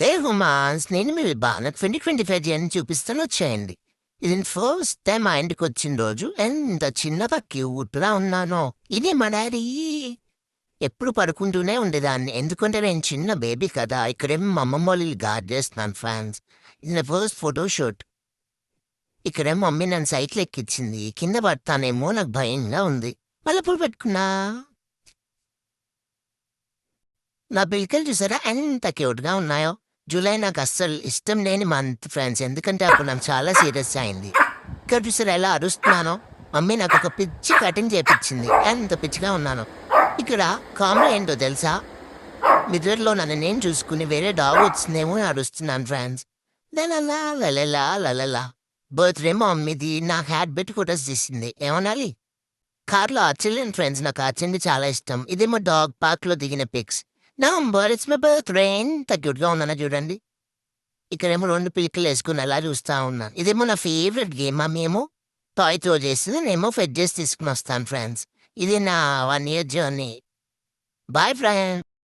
హే హుమాన్స్, నేను మీ విభాన 2025 అని చూపిస్తాను వచ్చేయండి. ఇది ఫస్ట్ టైం మా ఇంటికి వచ్చిన రోజు ఎంత చిన్నగా క్యూట్గా ఉన్నానో. ఇది మా డాడీ. ఎప్పుడు పడుకుంటూనే ఉండేదాన్ని, ఎందుకంటే నేను చిన్న బేబీ కదా. ఇక్కడేమో మా అమ్మమ్మ వాళ్ళు గార్డ్ చేస్తున్నాను ఫ్యాన్స్. ఇది నా ఫస్ట్ ఫోటోషూట్. ఇక్కడేమో మమ్మీ నన్ను సైకిల్ ఎక్కించింది, కింద పడతానేమో నాకు భయంగా ఉంది. మళ్ళీ పెట్టుకున్నా. నా పిల్లకలు చూసారా ఎంత క్యూట్గా ఉన్నాయో. జూలై నాకు అస్సలు ఇష్టం లేని మంత్ ఫ్రెండ్స్, ఎందుకంటే అప్పుడు నాకు చాలా సీరియస్ అయింది. ఇక్కడ చూసారా ఎలా అరుస్తున్నానో. మమ్మీ నాకు ఒక పిచ్చి కటింగ్ చేపించింది, ఎంత పిచ్చిగా ఉన్నాను. ఇక్కడ కామెడీ ఏంటో తెలుసా, మిర్రర్లో నన్ను నేను చూసుకుని వేరే డాగ్ వచ్చిందేమో అని అరుస్తున్నాను ఫ్రెండ్స్. లలలా లలలా లలలా. బర్త్డే మా మమ్మీది, నాకు హ్యాట్ పెట్టి ఫొటోస్ తీసింది. ఏమనాలి. కార్లో ఆర్చెల్లిన ఫ్రెండ్స్, నాకు ఆర్చెండి చాలా ఇష్టం. ఇదేమో డాగ్ పార్క్లో దిగిన pics. November it's my birthday. ఎంత క్యూట్గా ఉన్నానో చూడండి. ఇక్కడేమో 2 పిక్కలు వేసుకుని అలా చూస్తా ఉన్నాను. ఇదేమో నా ఫేవరెట్ గేమ్. మేము టాయ్ త్రో చేస్తుంది, నేనేమో ఫెడ్ చేసి తీసుకుని వస్తాను ఫ్రెండ్స్. ఇది నా 1 year జర్నీ. Bye friends.